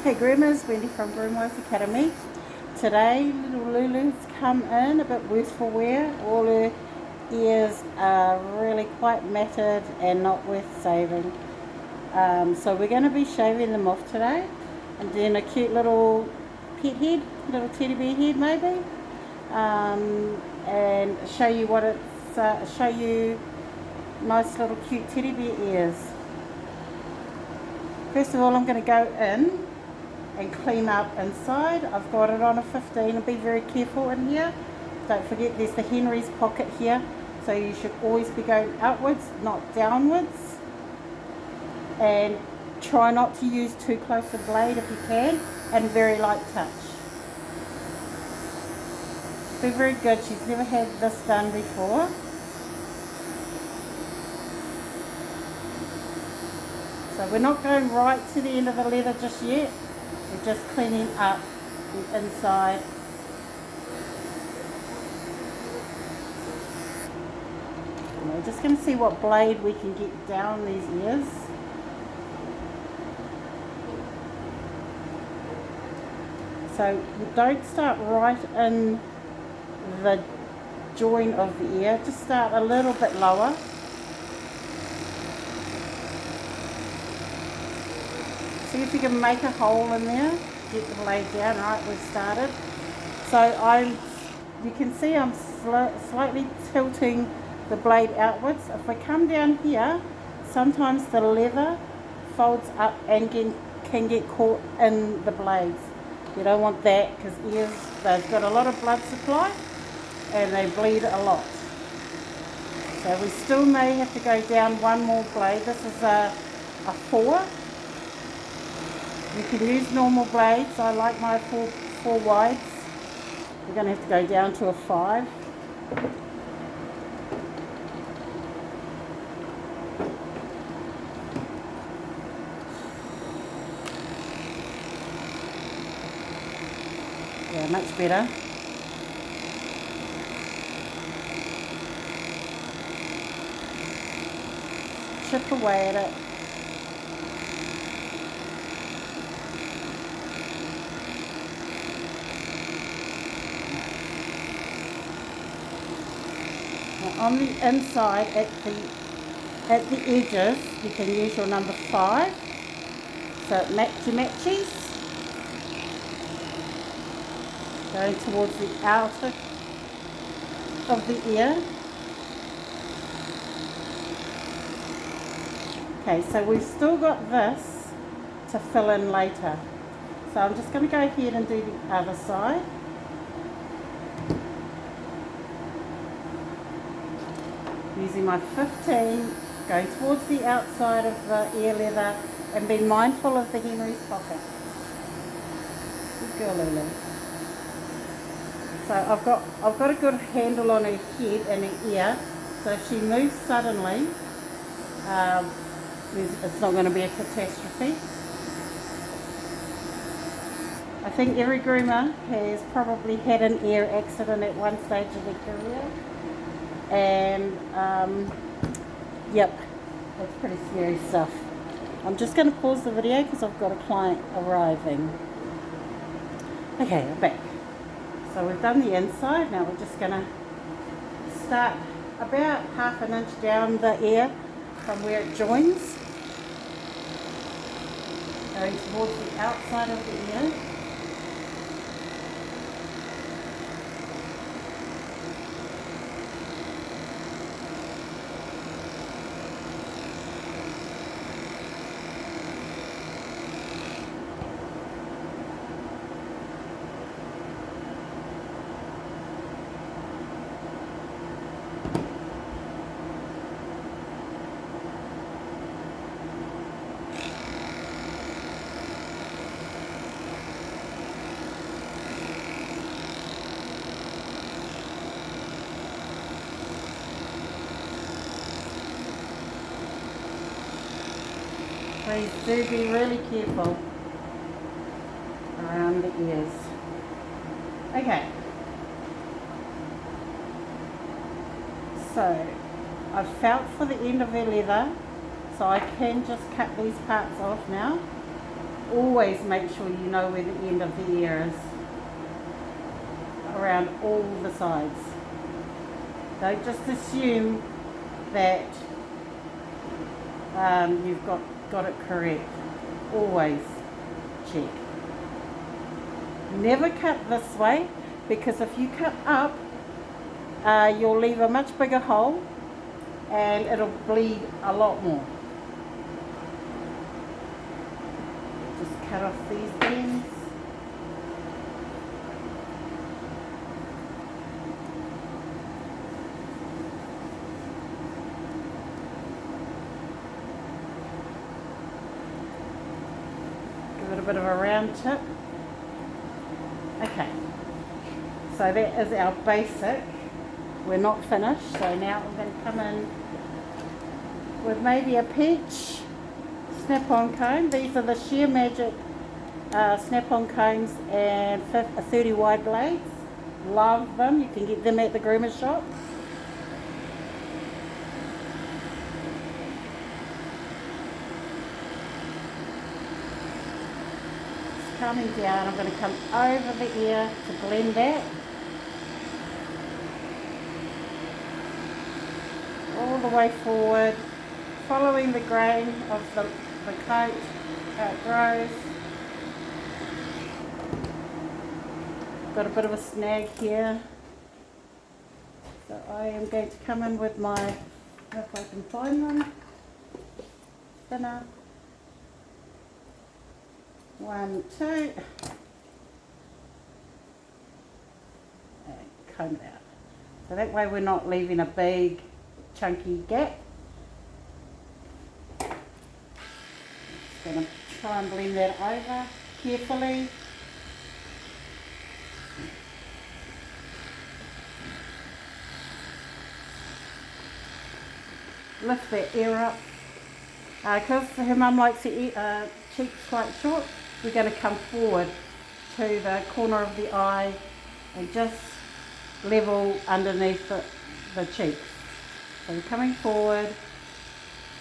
Hey groomers, Wendy from Groomers Academy. Today little Lulu's come in a bit worse for wear. All her ears are really quite matted and not worth saving. So we're going to be shaving them off today and doing a cute little pet head, little teddy bear head maybe, and show you what it's, show you nice little cute teddy bear ears. First of all, I'm going to go in and clean up inside. I've got it on a 15 and be very careful in here. Don't forget there's the Henry's pocket here, so you should always be going outwards, not downwards. And try not to use too close a blade if you can, and very light touch. Be very good. She's never had this done before. So we're not going right to the end of the leather just yet. We're just cleaning up the inside. And we're just going to see what blade we can get down these ears. So you don't start right in the joint of the ear, just start a little bit lower. See if you can make a hole in there, get the blade down. Right, we've started. So you can see I'm slightly tilting the blade outwards. If I come down here, sometimes the leather folds up and can get caught in the blades. You don't want that because ears, they've got a lot of blood supply and they bleed a lot. So we still may have to go down one more blade. This is a 4. You can use normal blades. I like my 4 wides. We're going to have to go down to a 5. Yeah, much better. Chip away at it. On the inside, at the edges, you can use your number 5, so it matches. Going towards the outer of the ear. Okay, so we've still got this to fill in later. So I'm just going to go ahead and do the other side. Using my 15, going towards the outside of the ear leather and be mindful of the Henry's pocket. Good girl, Lola. So I've got a good handle on her head and her ear, so if she moves suddenly, it's not going to be a catastrophe. I think every groomer has probably had an ear accident at one stage of their career. And yep, that's pretty scary stuff. I'm just going to pause the video because I've got a client arriving. Okay, I'm back. So we've done the inside. Now we're just going to start about half an inch down the ear from where it joins, going towards the outside of the ear. Please do be really careful around the ears. Okay, so I've felt for the end of their leather, so I can just cut these parts off now. always make sure you know where the end of the ear is, around all the sides. Don't just assume that you've got it correct. Always check. Never cut this way, because if you cut up, you'll leave a much bigger hole and it'll bleed a lot more. Just cut off these ends. Give it a bit of a round tip. Okay, so that is our basic. We're not finished, so now I'm going to come in with maybe a peach snap-on comb. These are the Sheer Magic snap-on combs and 30 wide blades. Love them. You can get them at the groomer shop. It's coming down. I'm going to come over the ear to blend that. All the way forward, following the grain of the coat, how it grows. Got a bit of a snag here, so I am going to come in with my, if I can find one, thinner, 1, 2, and comb it out. So that way we're not leaving a big chunky gap. Just going to try and blend that over carefully. Lift that ear up. Because her mum likes the cheeks quite short, we're going to come forward to the corner of the eye and just level underneath the cheeks. So you're coming forward,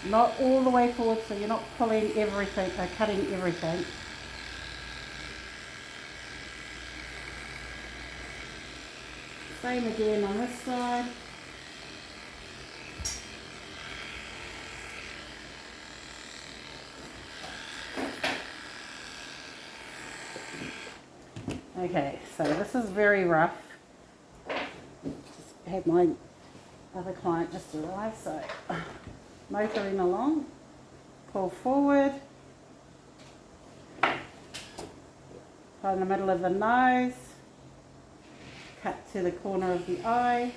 not all the way forward, so you're not pulling everything, cutting everything. Same again on this side. Okay, so this is very rough. Just had my other client just arrived, so motoring along, pull forward, find the middle of the nose, cut to the corner of the eye,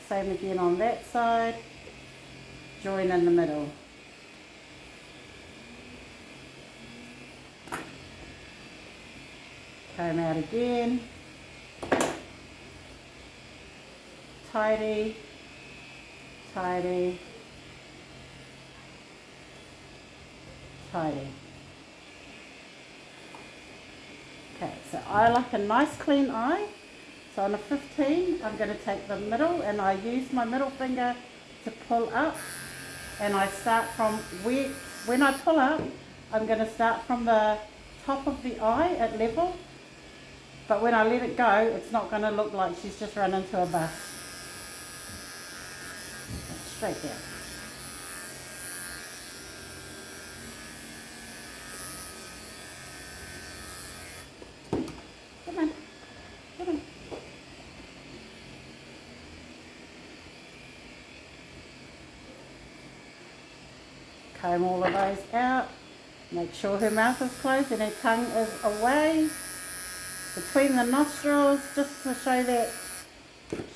same again on that side, join in the middle. Comb out again. Tidy, tidy, tidy. Okay, so I like a nice clean eye. So on a 15, I'm going to take the middle and I use my middle finger to pull up. And I start from when I pull up, I'm going to start from the top of the eye at level. But when I let it go, it's not going to look like she's just run into a bus. Straight down. Come on, come on. Comb all of those out. Make sure her mouth is closed and her tongue is away. Between the nostrils, just to show that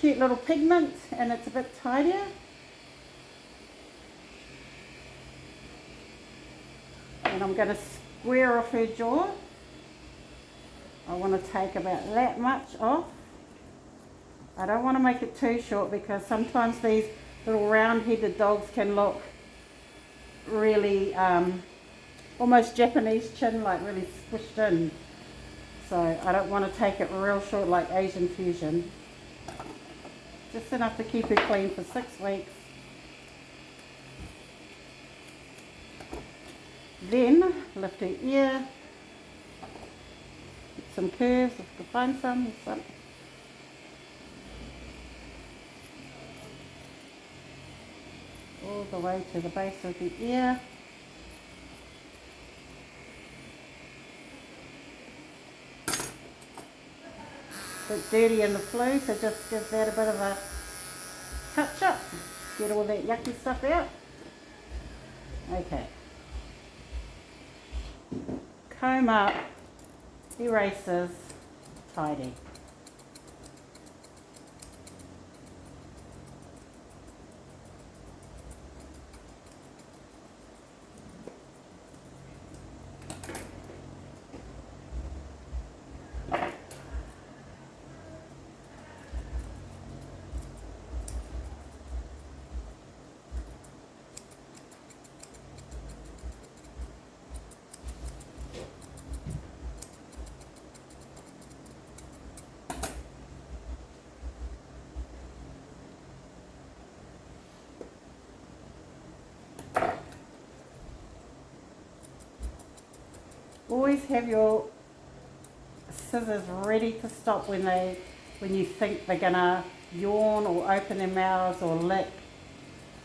cute little pigment, and it's a bit tidier. And I'm going to square off her jaw. I want to take about that much off. I don't want to make it too short because sometimes these little round-headed dogs can look really almost Japanese chin, like really squished in. So I don't want to take it real short like Asian fusion. Just enough to keep her clean for 6 weeks. Then lift her ear, get some curves if you can find some. All the way to the base of the ear. A bit dirty in the flue, so just give that a bit of a touch up. Get all that yucky stuff out. Okay. Comb up, erasers, tidy. Always have your scissors ready to stop when you think they're gonna yawn or open their mouths or lick.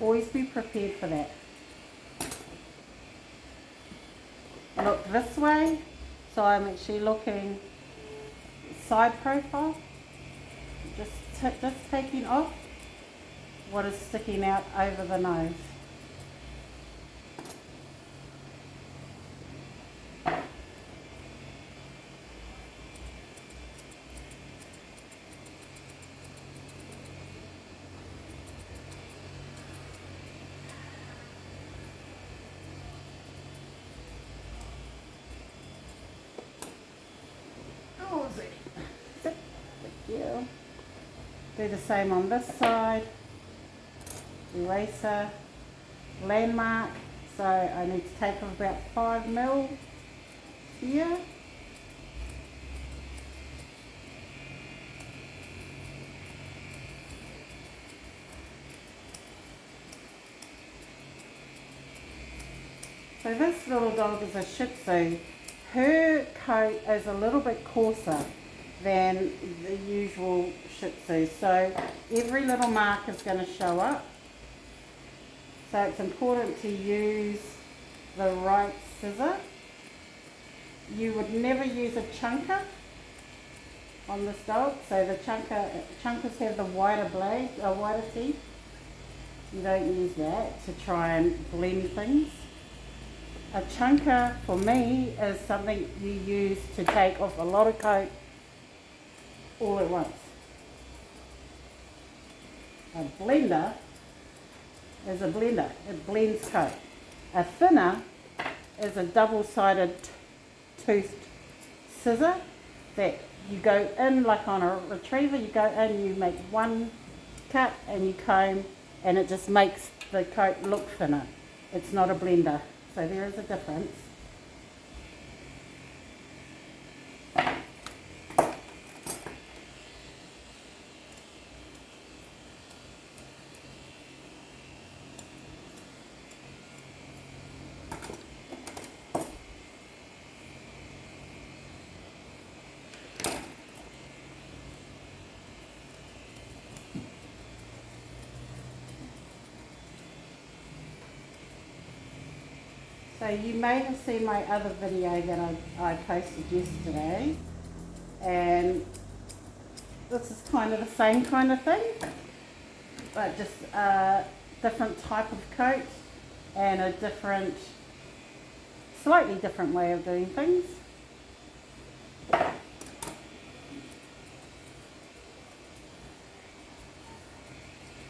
Always be prepared for that. Look this way, so I'm actually looking side profile. Just taking off what is sticking out over the nose. Do the same on this side. Eraser, landmark. So I need to take off about 5 mil here. So this little dog is a Shih Tzu. Her coat is a little bit coarser than the usual Shih Tzu. So every little mark is going to show up. So it's important to use the right scissor. You would never use a chunker on this dog. So the chunkers have the wider blade, wider teeth. You don't use that to try and blend things. A chunker for me is something you use to take off a lot of coat all at once. A blender is a blender. It blends coat. A thinner is a double-sided toothed scissor that you go in like on a retriever. You go in, you make one cut and you comb, and it just makes the coat look thinner. It's not a blender. So there is a difference. So you may have seen my other video that I posted yesterday, and this is kind of the same kind of thing, but just a different type of coat and a slightly different way of doing things.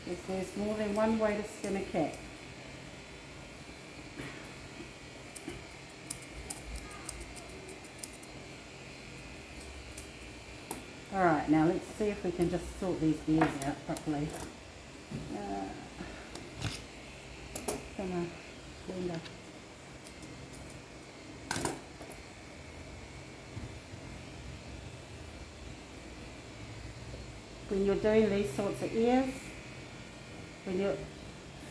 Because there's more than one way to skin a cat. Alright, now let's see if we can just sort these ears out properly. Blender. When you're doing these sorts of ears, when you're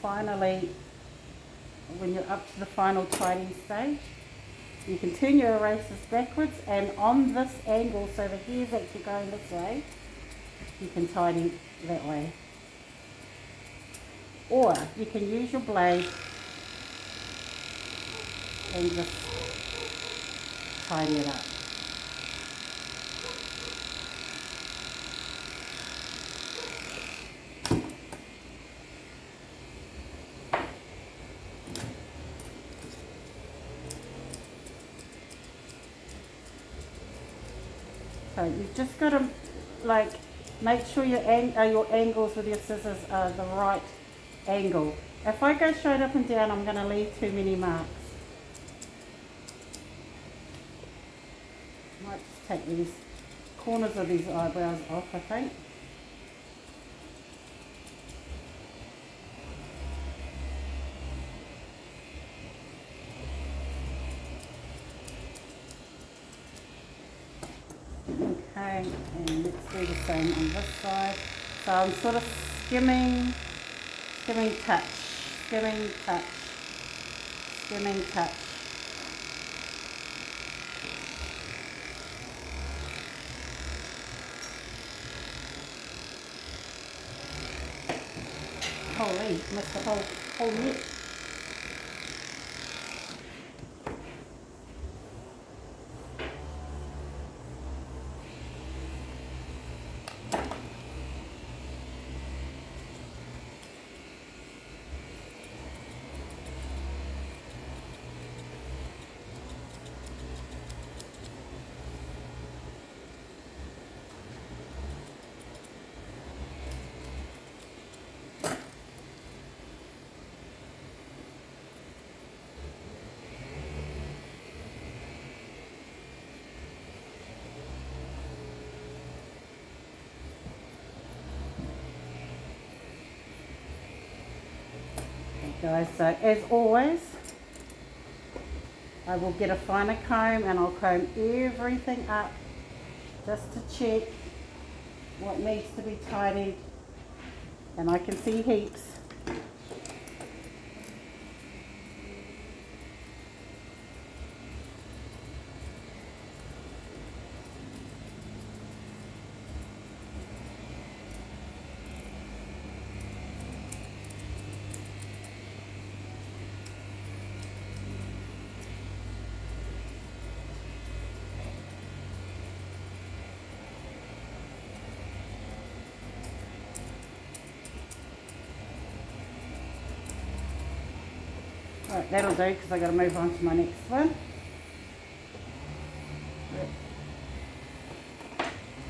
finally when you're up to the final tidying stage. You can turn your erasers backwards, and on this angle, so the hair's actually going this way, you can tidy that way. Or you can use your blade and just tidy it up. So you've just got to make sure your angles with your scissors are the right angle. If I go straight up and down, I'm going to leave too many marks. Might just take these corners of these eyebrows off, I think. Okay, and let's do the same on this side. So I'm sort of skimming touch, skimming touch, skimming touch. Holy, missed the whole net. Guys, so as always, I will get a finer comb and I'll comb everything up just to check what needs to be tidied, and I can see heaps. Alright, that'll do because I've got to move on to my next one.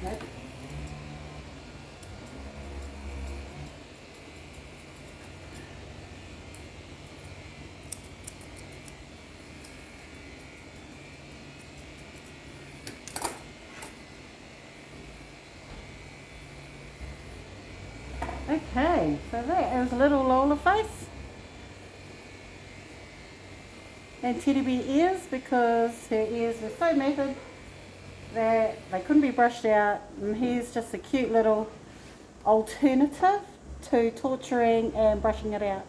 Nope. Okay, so that is a little Lola face. And teddy bear ears, because her ears were so matted that they couldn't be brushed out, and here's just a cute little alternative to torturing and brushing it out.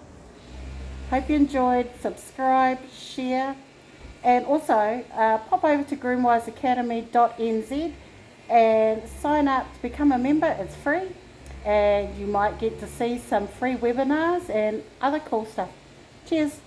Hope you enjoyed. Subscribe, share, and also pop over to groomwiseacademy.nz and sign up to become a member. It's free, and you might get to see some free webinars and other cool stuff. Cheers.